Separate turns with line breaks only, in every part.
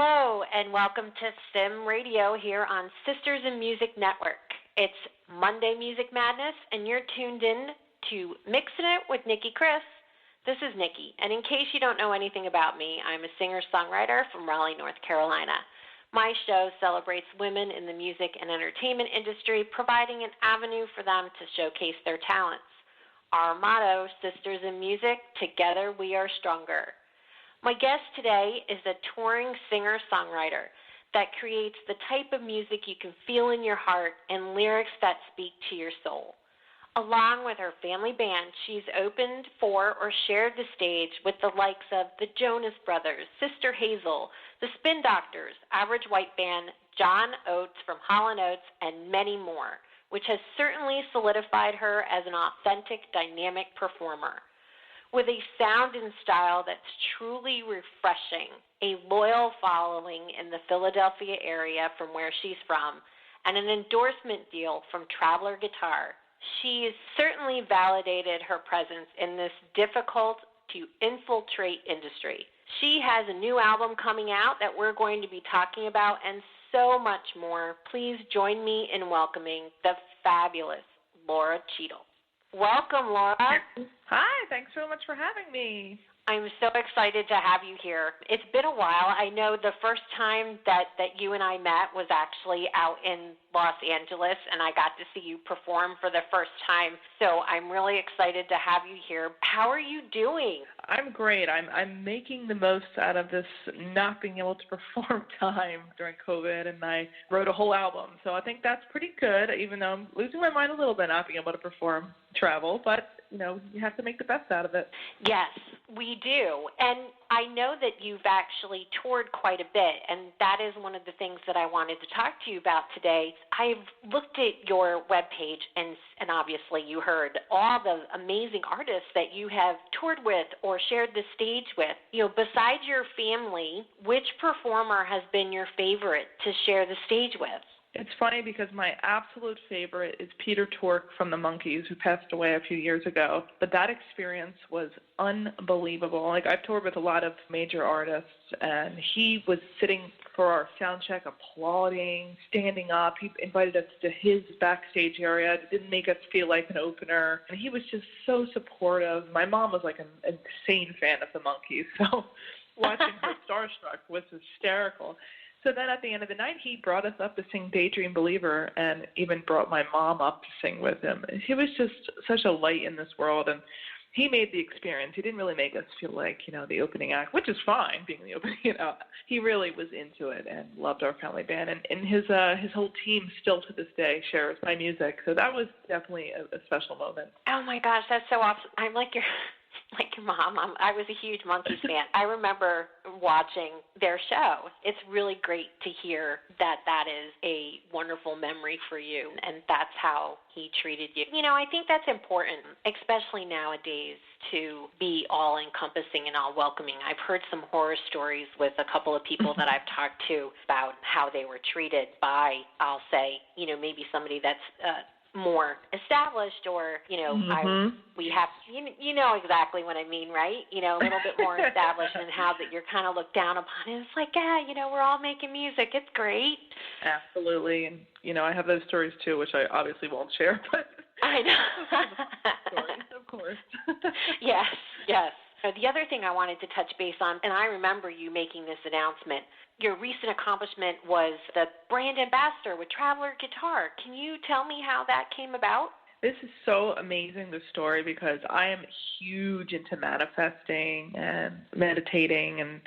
Hello, and welcome to SIMRadio here on Sisters in Music Network. It's Monday Music Madness, and you're tuned in to Mixing It with Nicki Kris. This is Nicki, and in case you don't know anything about me, I'm a singer-songwriter from Raleigh, North Carolina. My show celebrates women in the music and entertainment industry, providing an avenue for them to showcase their talents. Our motto, Sisters in Music, together we are stronger. My guest today is a touring singer-songwriter that creates the type of music you can feel in your heart and lyrics that speak to your soul. Along with her family band, she's opened for or shared the stage with the likes of the Jonas Brothers, Sister Hazel, the Spin Doctors, Average White Band, John Oates from Hall & Oates, and many more, which has certainly solidified her as an authentic, dynamic performer. With a sound and style that's truly refreshing, a loyal following in the Philadelphia area from where she's from, and an endorsement deal from Traveler Guitar, she has certainly validated her presence in this difficult to infiltrate industry. She has a new album coming out that we're going to be talking about and so much more. Please join me in welcoming the fabulous Laura Cheadle. Welcome, Laura.
Hi, thanks so much for having me.
I'm so excited to have you here. It's been a while. I know the first time that you and I met was actually out in Los Angeles, and I got to see you perform for the first time. So I'm really excited to have you here. How are you doing?
I'm great. I'm making the most out of this not being able to perform time during COVID, and I wrote a whole album. So I think that's pretty good, even though I'm losing my mind a little bit not being able to perform, travel. But, you have to make the best out of it.
Yes, we do. And I know that you've actually toured quite a bit, and that is one of the things that I wanted to talk to you about today. I've looked at your webpage, and obviously you heard all the amazing artists that you have toured with or shared the stage with. Besides your family, which performer has been your favorite to share the stage with?
It's funny because my absolute favorite is Peter Tork from the Monkees, who passed away a few years ago. But that experience was unbelievable. I've toured with a lot of major artists, and he was sitting for our sound check, applauding, standing up. He invited us to his backstage area. It didn't make us feel like an opener. And he was just so supportive. My mom was like an insane fan of the Monkees, so watching her starstruck was hysterical. So then at the end of the night, he brought us up to sing Daydream Believer and even brought my mom up to sing with him. He was just such a light in this world, and he made the experience. He didn't really make us feel like, the opening act, which is fine, being the opening act. He really was into it and loved our family band. And his whole team still to this day shares my music. So that was definitely a special moment.
Oh, my gosh, that's so awesome. I'm like your mom. I was a huge Monkees fan. I remember watching their show. It's really great to hear that is a wonderful memory for you, and that's how he treated you. I think that's important, especially nowadays, to be all-encompassing and all-welcoming. I've heard some horror stories with a couple of people that I've talked to about how they were treated by, I'll say, maybe somebody that's more established, or we have you know exactly what I mean, right? A little bit more established, and how that you're kind of looked down upon. And it's like, we're all making music. It's great.
Absolutely, and I have those stories too, which I obviously won't share, but
I know.
Stories, of course.
Yes. The other thing I wanted to touch base on, and I remember you making this announcement, your recent accomplishment was the brand ambassador with Traveler Guitar. Can you tell me how that came about?
This is so amazing, this story, because I am huge into manifesting and meditating, and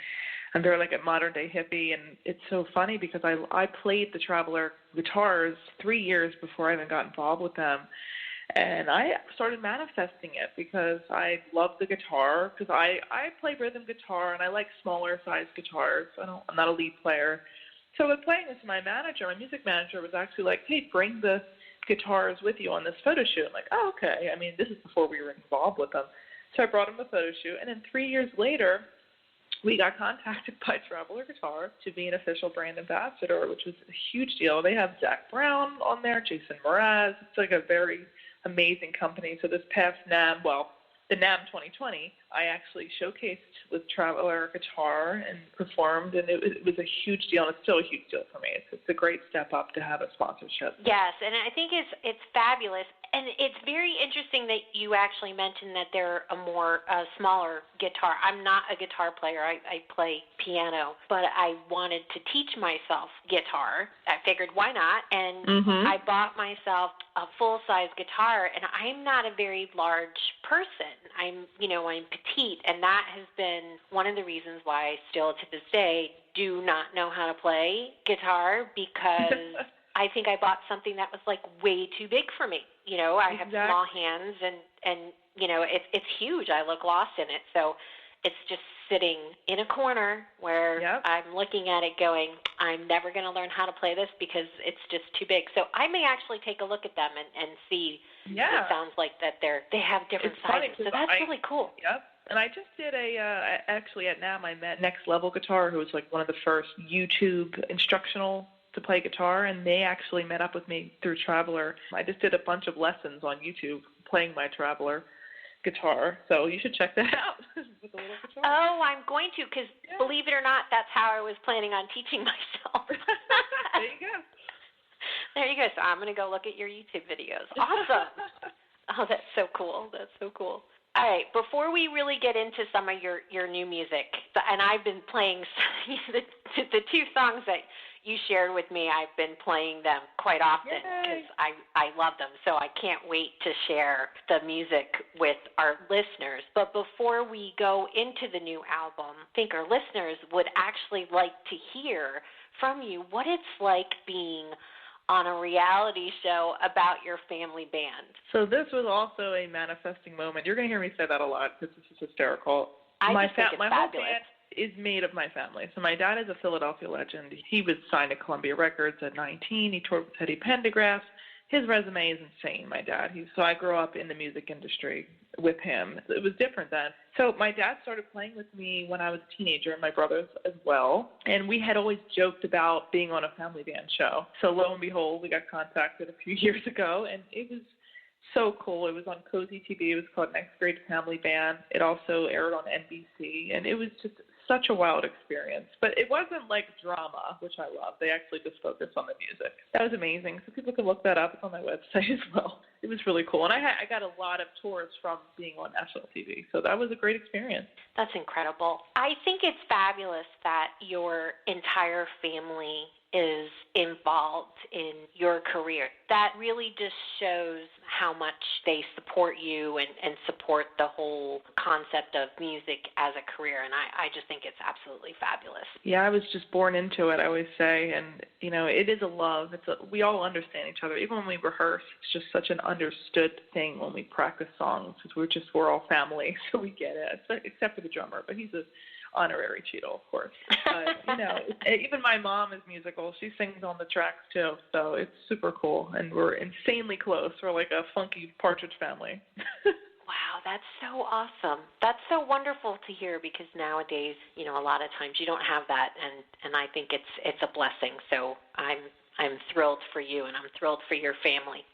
I'm very like a modern-day hippie, and it's so funny because I played the Traveler guitars 3 years before I even got involved with them. And I started manifesting it because I love the guitar, because I play rhythm guitar, and I like smaller size guitars. I'm not a lead player. So with playing this, my music manager was actually like, hey, bring the guitars with you on this photo shoot. I'm like, oh, okay. This is before we were involved with them. So I brought him the photo shoot, and then 3 years later, we got contacted by Traveler Guitar to be an official brand ambassador, which was a huge deal. They have Zach Brown on there, Jason Mraz. It's like a very amazing company. So this past NAMM, the NAMM 2020, I actually showcased with Traveler guitar and performed, and it was a huge deal, and it's still a huge deal for me. It's a great step up to have a sponsorship.
Yes, and I think it's fabulous. And it's very interesting that you actually mentioned that they're a smaller guitar. I'm not a guitar player. I play piano, but I wanted to teach myself guitar. I figured, why not? And I bought myself a full-size guitar, and I'm not a very large person. I'm petite, and that has been one of the reasons why I still to this day do not know how to play guitar, because I think I bought something that was like way too big for me. I have small hands, and it's huge. I look lost in it. So it's just sitting in a corner where I'm looking at it going, I'm never going to learn how to play this because it's just too big. So I may actually take a look at them and see. It sounds like that they have different sizes. So that's really cool.
Yep. And I just did actually at NAMM, I met Next Level Guitar, who was like one of the first YouTube instructional to play guitar, and they actually met up with me through Traveler. I just did a bunch of lessons on YouTube playing my Traveler guitar, so you should check that out with a little guitar.
Oh, I'm going to, because believe it or not, that's how I was planning on teaching myself.
There you go.
There you go. So I'm going to go look at your YouTube videos. Awesome. Oh, that's so cool. That's so cool. All right, before we really get into some of your new music, and I've been playing the two songs that you shared with me, I've been playing them quite often because I love them, so I can't wait to share the music with our listeners. But before we go into the new album, I think our listeners would actually like to hear from you what it's like being on a reality show about your family band.
So this was also a manifesting moment. You're going to hear me say that a lot because this is hysterical.
I just think it's
my
fabulous.
whole band is made of my family. So my dad is a Philadelphia legend. He was signed to Columbia Records at 19. He toured with Teddy Pendergrass. His resume is insane, my dad. So I grew up in the music industry with him. It was different then. So my dad started playing with me when I was a teenager, and my brothers as well. And we had always joked about being on a family band show. So lo and behold, we got contacted a few years ago, and it was so cool. It was on Cozy TV. It was called Next Grade Family Band. It also aired on NBC, and it was just such a wild experience. But it wasn't like drama, which I love. They actually just focused on the music. That was amazing. So people can look that up. It's on my website as well. It was really cool. And I got a lot of tours from being on national TV. So that was a great experience.
That's incredible. I think it's fabulous that your entire family is involved in your career. That really just shows how much they support you and support the whole concept of music as a career, and I just think it's absolutely fabulous.
Yeah, I was just born into it, I always say, and, it is a love. We all understand each other. Even when we rehearse, it's just such an understood thing when we practice songs, because we're all family, so we get it, except for the drummer, but he's a honorary Cheadle, of course. But, even my mom is musical. She sings on the tracks, too. So it's super cool. And we're insanely close. We're like a funky Partridge family.
Wow, that's so awesome. That's so wonderful to hear, because nowadays, a lot of times you don't have that. And I think it's a blessing. So I'm thrilled for you, and I'm thrilled for your family.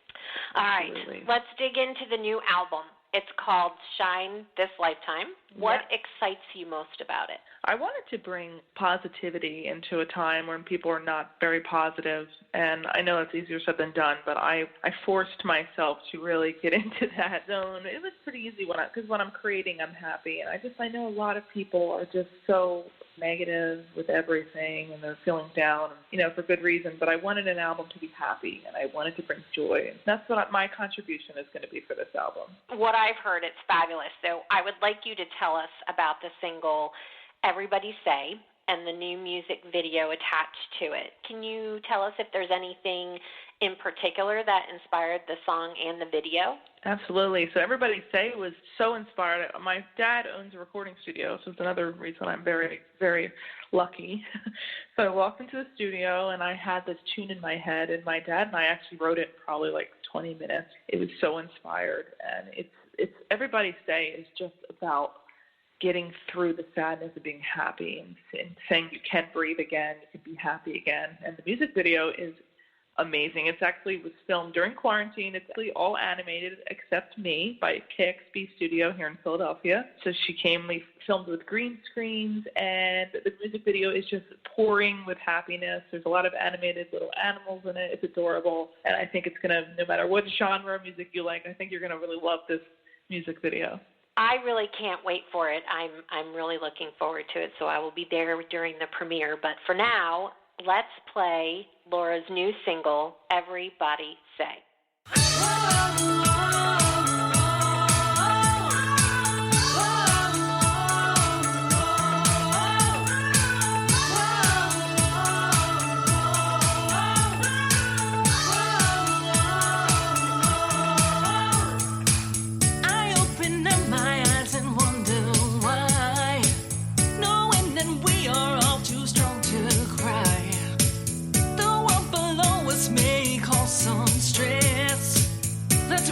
Absolutely.
All right, let's dig into the new album. It's called Shine This Lifetime. What excites you most about it?
I wanted to bring positivity into a time when people are not very positive, and I know it's easier said than done, but I forced myself to really get into that zone. It was pretty easy because when I'm creating, I'm happy, and I know a lot of people are just so negative with everything, and they're feeling down, for good reason, but I wanted an album to be happy, and I wanted to bring joy, and that's what my contribution is going to be for this album.
What I've heard, it's fabulous. So I would like you to tell us about the single Everybody Say and the new music video attached to it. Can you tell us if there's anything in particular that inspired the song and the video?
Absolutely. So Everybody Say was so inspired. My dad owns a recording studio, so it's another reason I'm very, very lucky. So I walked into the studio, and I had this tune in my head, and my dad and I actually wrote it in probably like 20 minutes. It was so inspired, and it's Everybody Say is just about getting through the sadness of being happy and saying you can breathe again, you can be happy again. And the music video is amazing. It actually was filmed during quarantine. It's actually all animated except me by KXP Studio here in Philadelphia. So she came, we filmed with green screens, and the music video is just pouring with happiness. There's a lot of animated little animals in it. It's adorable, and I think it's going to, no matter what genre of music you like, I think you're going to really love this music video.
I really can't wait for it. I'm really looking forward to it, so I will be there during the premiere. But for now, let's play Laura's new single, Everybody Say.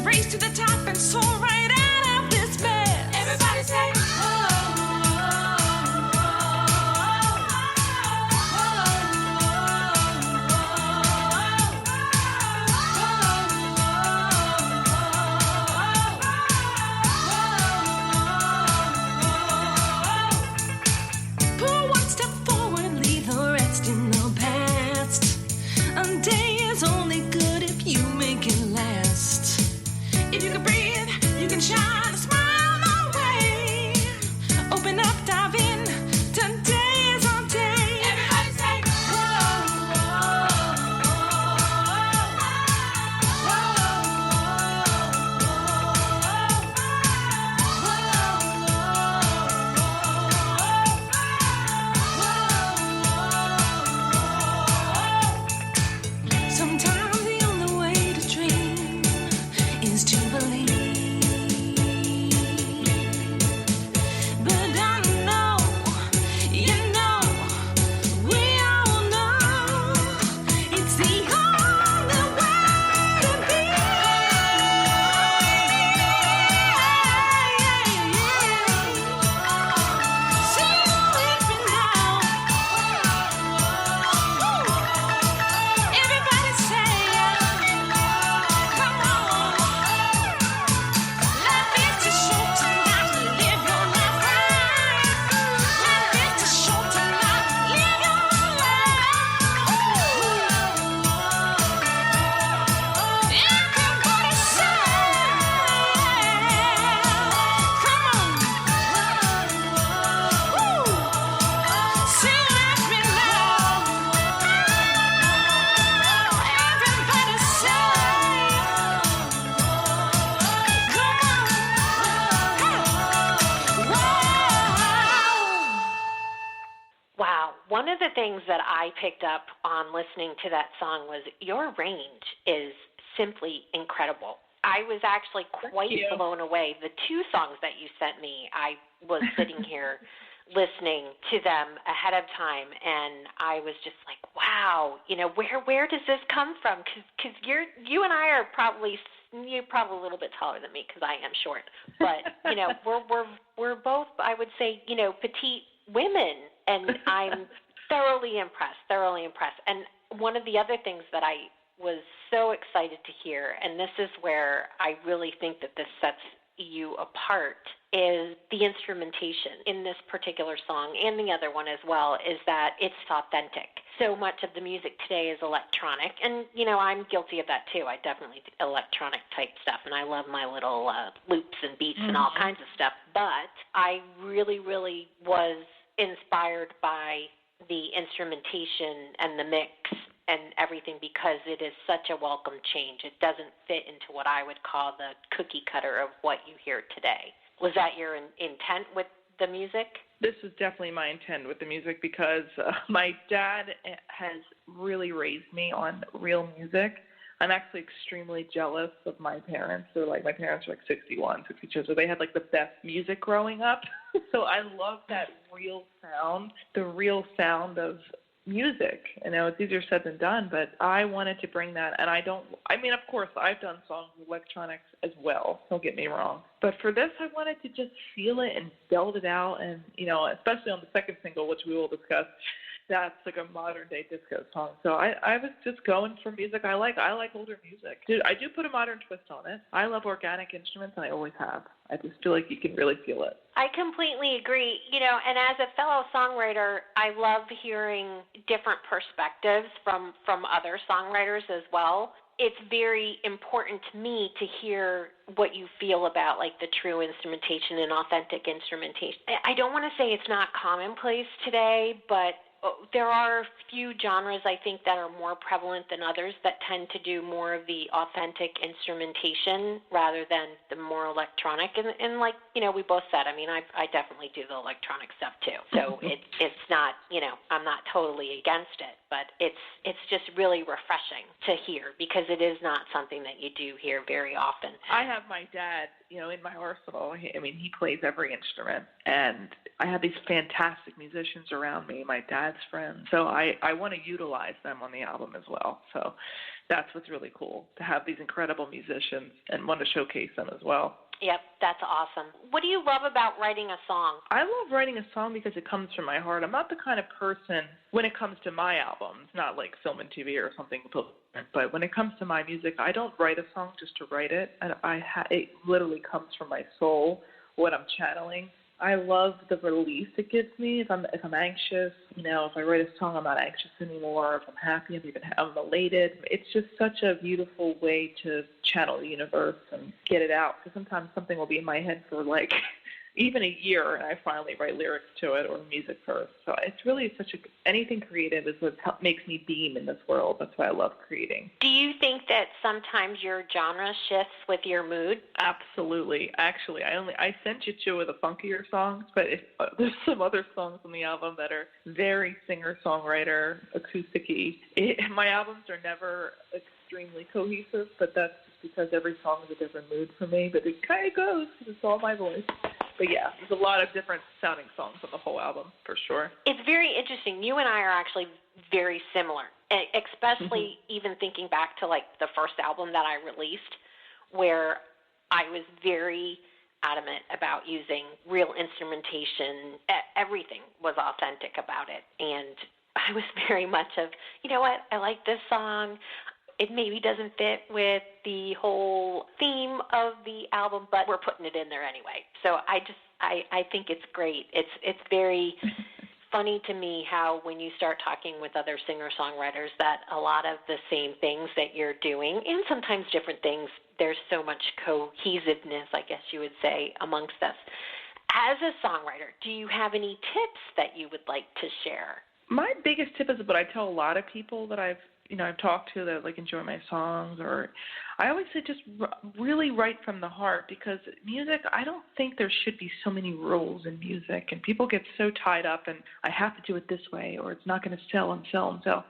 Race to the top and soar right out of this bed. Everybody say, pull one step forward, leave the rest in the past. A day is only good if you make it last. If you can breathe, you can shine a smile my way. Open up, dive in. Today is our day. Everybody say, sometimes the only way to dream is to believe. But I know, you know, we all know it's the only way to be. Sing with me now. Everybody say, come on. Life is too short to not live your life right. Life is too short to not live your life. Everybody say, come on. Sing with me now. Everybody say, come on.
Wow. One of the things that I picked up on listening to that song was your range is simply incredible. I was actually quite
you.
blown away. The two songs that you sent me, I was sitting here listening to them ahead of time, and I was just like, wow, where does this come from? Because you and I are probably, you're probably a little bit taller than me because I am short, but we're both, I would say, petite women, and I'm thoroughly impressed. And one of the other things that I was so excited to hear, and this is where I really think that this sets you apart, is the instrumentation in this particular song, and the other one as well, is that it's authentic. So much of the music today is electronic, and, I'm guilty of that too. I definitely do electronic type stuff, and I love my little loops and beats and all kinds of stuff, but I really, really was inspired by the instrumentation and the mix and everything, because it is such a welcome change. It doesn't fit into what I would call the cookie cutter of what you hear today. Was that your intent with the music?
This is definitely my intent with the music, because my dad has really raised me on real music. I'm actually extremely jealous of my parents. So, my parents are 61, 62, so they had, the best music growing up. So I love that real sound, the real sound of music. It's easier said than done, but I wanted to bring that, and of course, I've done songs with electronics as well, don't get me wrong. But for this, I wanted to just feel it and build it out, and, especially on the second single, which we will discuss, that's like a modern day disco song. So I was just going for music I like. I like older music. I do put a modern twist on it. I love organic instruments, and I always have. I just feel like you can really feel it.
I completely agree. And as a fellow songwriter, I love hearing different perspectives from other songwriters as well. It's very important to me to hear what you feel about, like, the true instrumentation and authentic instrumentation. I don't want to say it's not commonplace today, but there are a few genres, I think, that are more prevalent than others that tend to do more of the authentic instrumentation rather than the more electronic. And like, we both said, I mean, I definitely do the electronic stuff too. So it's not, I'm not totally against it, but it's just really refreshing to hear because it is not something that you do hear very often.
I have my dad, in my arsenal. He plays every instrument, and I have these fantastic musicians around me, my dad's friends. So I want to utilize them on the album as well. So that's what's really cool, to have these incredible musicians and want to showcase them as well.
Yep, that's awesome. What do you love about writing a song?
I love writing a song because it comes from my heart. I'm not the kind of person, when it comes to my albums, not like film and TV or something, but when it comes to my music, I don't write a song just to write it. It literally comes from my soul, what I'm channeling. I love the release it gives me. If I'm anxious, if I write a song, I'm not anxious anymore. If I'm happy, I'm elated. It's just such a beautiful way to channel the universe and get it out. Because sometimes something will be in my head for like even a year, and I finally write lyrics to it or music first. So it's really anything creative is what makes me beam in this world. That's why I love creating.
Do you think that sometimes your genre shifts with your mood?
Absolutely. Actually, I sent you two of the funkier songs, but there's some other songs on the album that are very singer-songwriter, acoustic-y. My albums are never extremely cohesive, but that's because every song is a different mood for me. But it kind of goes because it's all my voice. But yeah, there's a lot of different sounding songs on the whole album, for sure.
It's very interesting. You and I are actually very similar, especially even thinking back to, like, the first album that I released, where I was very adamant about using real instrumentation. Everything was authentic about it. And I was very much of, you know what, I like this song. It maybe doesn't fit with the whole theme of the album, but we're putting it in there anyway. So I think it's great. It's very funny to me how when you start talking with other singer-songwriters that a lot of the same things that you're doing, and sometimes different things, there's so much cohesiveness, I guess you would say, amongst us. As a songwriter, do you have any tips that you would like to share?
My biggest tip is what I tell a lot of people that I've talked to that like enjoy my songs, or I always say just really write from the heart, because music, I don't think there should be so many rules in music, and people get so tied up and I have to do it this way or it's not going to sell and sell and sell.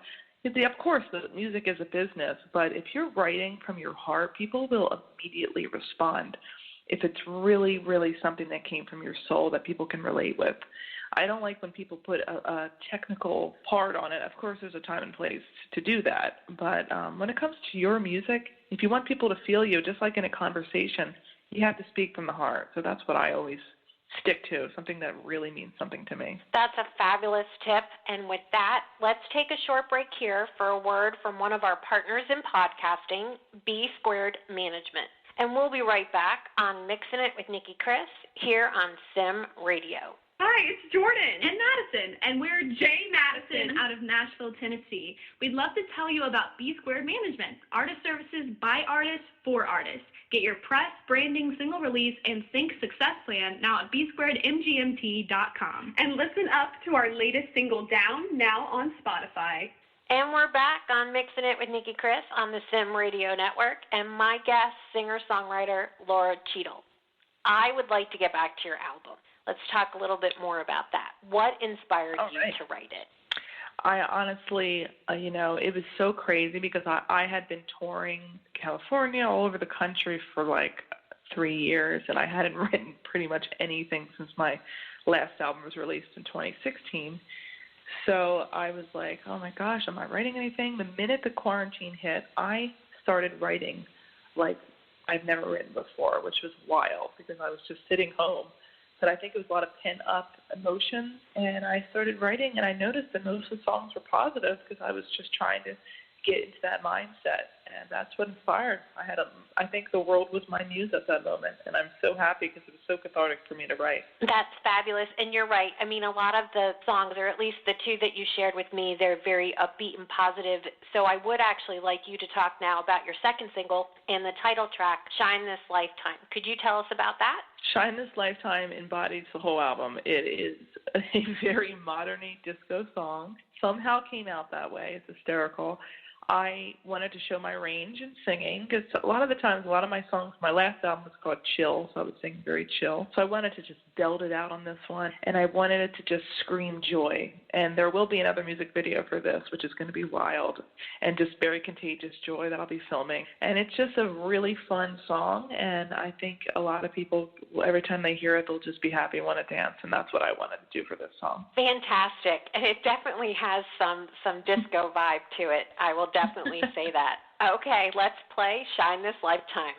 Of course, the music is a business, but if you're writing from your heart, people will immediately respond if it's really, really something that came from your soul that people can relate with. I don't like when people put a technical part on it. Of course, there's a time and place to do that. But when it comes to your music, if you want people to feel you, just like in a conversation, you have to speak from the heart. So that's what I always stick to, something that really means something to me.
That's a fabulous tip. And with that, let's take a short break here for a word from one of our partners in podcasting, BSQUAREDMGMT. And we'll be right back on Mixing It with Nicki Kris here on SIMRadio.
Hi, it's Jordan and Madison, and we're Jay Madison out of Nashville, Tennessee. We'd love to tell you about BSQUAREDMGMT, artist services by artists for artists. Get your press, branding, single release, and sync success plan now at BSQUAREDMGMT.com. And listen up to our latest single, Down, now on Spotify.
And we're back on Mixing It with Nicki Kris on the SIMRadio network, and my guest, singer-songwriter Laura Cheadle. I would like to get back to your album. Let's talk a little bit more about that. What inspired you to write it?
I honestly, it was so crazy because I had been touring California, all over the country for like 3 years, and I hadn't written pretty much anything since my last album was released in 2016. So I was like, oh my gosh, am I writing anything? The minute the quarantine hit, I started writing like I've never written before, which was wild because I was just sitting home but I think it was a lot of pent-up emotions, and I started writing, and I noticed that most of the songs were positive because I was just trying to get into that mindset, and that's what inspired. I think the world was my muse at that moment, and I'm so happy because it was so cathartic for me to write.
That's fabulous, and you're right. I mean, a lot of the songs, or at least the two that you shared with me, they're very upbeat and positive. So I would actually like you to talk now about your second single and the title track, Shine This Lifetime. Could you tell us about that?
Shine This Lifetime embodies the whole album. It is a very modern-y disco song. Somehow came out that way. It's hysterical. I wanted to show my range in singing because a lot of the times, a lot of my songs, my last album was called Chill, so I was singing very chill. So I wanted to just belt it out on this one, and I wanted it to just scream joy. And there will be another music video for this, which is going to be wild and just very contagious joy that I'll be filming. And it's just a really fun song, and I think a lot of people, every time they hear it, they'll just be happy and want to dance, and that's what I wanted to do for this song.
Fantastic, and it definitely has some disco vibe to it. I will definitely say that. Okay, let's play Shine This Lifetime.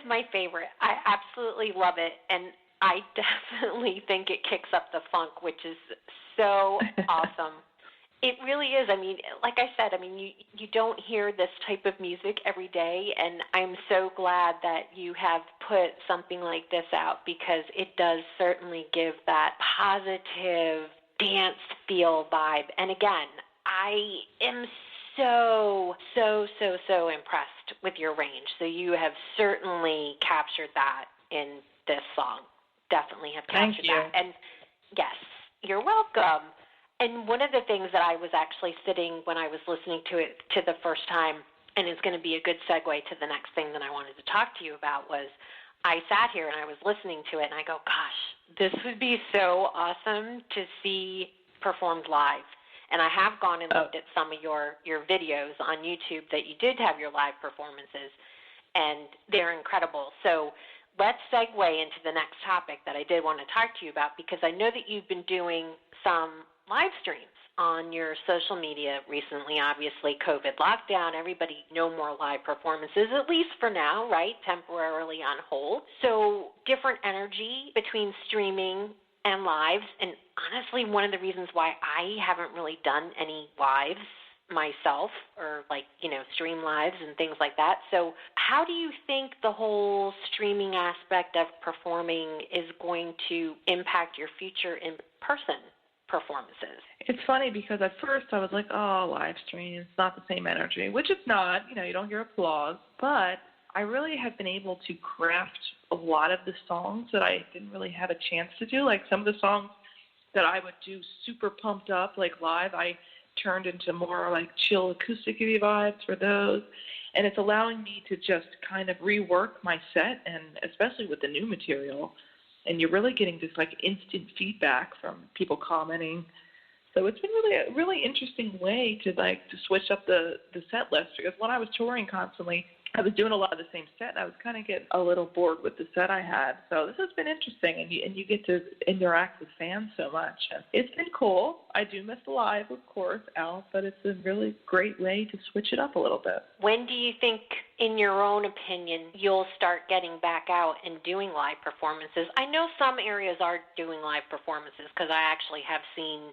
My favorite. I absolutely love it, and I definitely think it kicks up the funk, which is so awesome. It really is. I mean, like I said, you don't hear this type of music every day, and I'm so glad that you have put something like this out because it does certainly give that positive dance feel vibe. And again, I am so impressed with your range. So you have certainly captured that in this song. Definitely have captured that. And yes, you're welcome. And one of the things that I was actually sitting when I was listening to it to the first time, and it's going to be a good segue to the next thing that I wanted to talk to you about, was I sat here and I was listening to it and I go, gosh, this would be so awesome to see performed live. And I have gone and looked at some of your videos on YouTube that you did have your live performances, and they're incredible. So let's segue into the next topic that I did want to talk to you about, because I know that you've been doing some live streams on your social media recently. Obviously, COVID lockdown, everybody no more live performances, at least for now, right? Temporarily on hold. So different energy between streaming and lives. And honestly, one of the reasons why I haven't really done any lives myself, or stream lives and things like that. So how do you think the whole streaming aspect of performing is going to impact your future in-person performances?
It's funny because at first I was like, oh, live stream, it's not the same energy, which it's not. You don't hear applause. But I really have been able to craft a lot of the songs that I didn't really have a chance to do. Like some of the songs that I would do super pumped up, like live, I turned into more like chill acoustic vibes for those. And it's allowing me to just kind of rework my set, and especially with the new material. And you're really getting this like instant feedback from people commenting. So it's been really a really interesting way to switch up the set list, because when I was touring constantly, I was doing a lot of the same set, and I was kind of getting a little bored with the set I had. So this has been interesting, and you get to interact with fans so much. And it's been cool. I do miss the live, of course, out, but it's a really great way to switch it up a little bit.
When do you think, in your own opinion, you'll start getting back out and doing live performances? I know some areas are doing live performances, because I actually have seen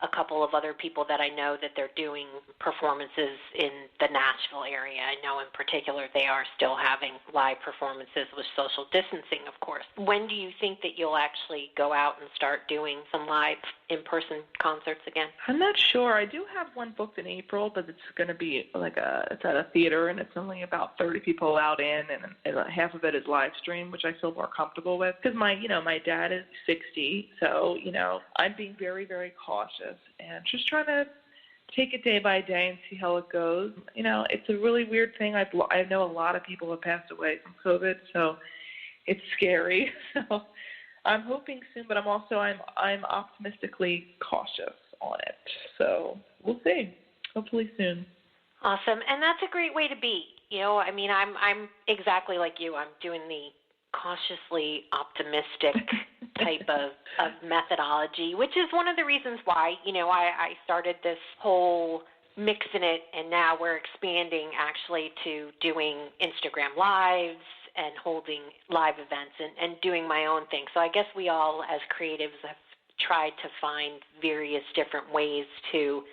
a couple of other people that I know that they're doing performances in the Nashville area. I know in particular they are still having live performances with social distancing, of course. When do you think that you'll actually go out and start doing some live in-person concerts again?
I'm not sure. I do have one booked in April, but it's going to be it's at a theater, and it's only about 30 people allowed in, and half of it is live stream, which I feel more comfortable with, because my dad is 60, so I'm being very, very cautious and just trying to take it day by day and see how it goes. It's a really weird thing. I know a lot of people have passed away from COVID, so it's scary. So I'm hoping soon, but I'm optimistically cautious on it. So we'll see. Hopefully soon.
Awesome, and that's a great way to be. I'm exactly like you. I'm doing the cautiously optimistic type of methodology, which is one of the reasons why, I started this whole mixing it, and now we're expanding actually to doing Instagram lives and holding live events and doing my own thing. So I guess we all as creatives have tried to find various different ways to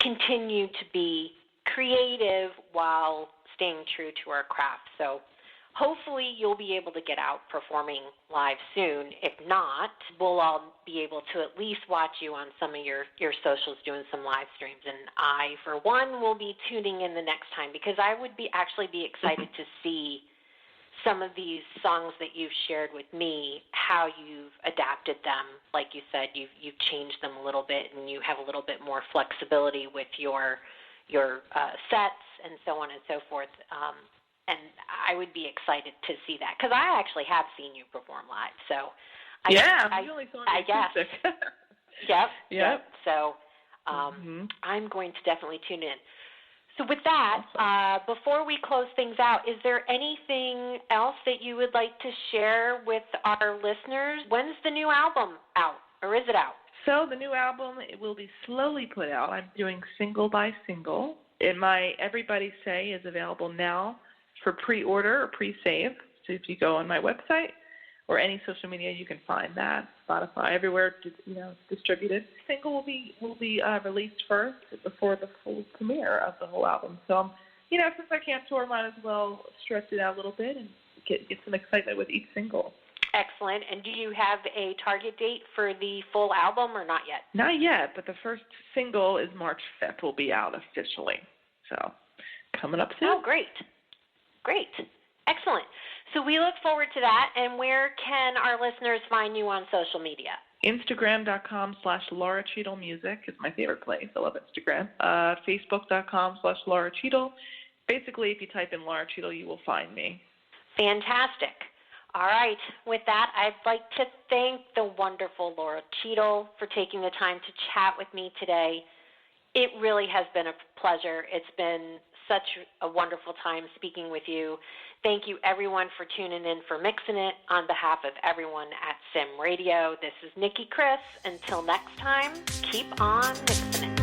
continue to be creative while staying true to our craft. So hopefully you'll be able to get out performing live soon. If not, we'll all be able to at least watch you on some of your socials doing some live streams. And I, for one, will be tuning in the next time, because I would be excited to see some of these songs that you've shared with me, how you've adapted them. Like you said, you've changed them a little bit, and you have a little bit more flexibility with your sets and so on and so forth. And I would be excited to see that, because I actually have seen you perform live. So
you only saw me acoustic.
Yep. So I'm going to definitely tune in. So with that, awesome. Before we close things out, is there anything else that you would like to share with our listeners? When's the new album out, or is it out?
So the new album, it will be slowly put out. I'm doing single by single. And my Everybody Say is available now for pre-order or pre-save. So if you go on my website or any social media, you can find that. Spotify, everywhere, it's distributed. Single will be released first before the full premiere of the whole album. So, since I can't tour, might as well stretch it out a little bit and get some excitement with each single.
Excellent. And do you have a target date for the full album, or not yet?
Not yet, but the first single is March 5th, will be out officially. So coming up soon.
Oh, great. Excellent. So we look forward to that. And where can our listeners find you on social media?
Instagram.com/Laura Cheadle Music is my favorite place. I love Instagram. Facebook.com/Laura Cheadle. Basically, if you type in Laura Cheadle, you will find me.
Fantastic. All right. With that, I'd like to thank the wonderful Laura Cheadle for taking the time to chat with me today. It really has been a pleasure. It's been such a wonderful time speaking with you. Thank you, everyone, for tuning in for Mixing It. On behalf of everyone at SIMRadio, this is Nicki Kris. Until next time, keep on mixing it.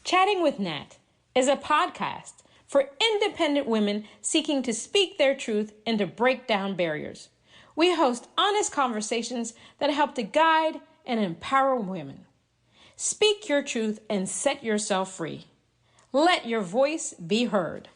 Chatting with Nat is a podcast for independent women seeking to speak their truth and to break down barriers. We host honest conversations that help to guide and empower women. Speak your truth and set yourself free. Let your voice be heard.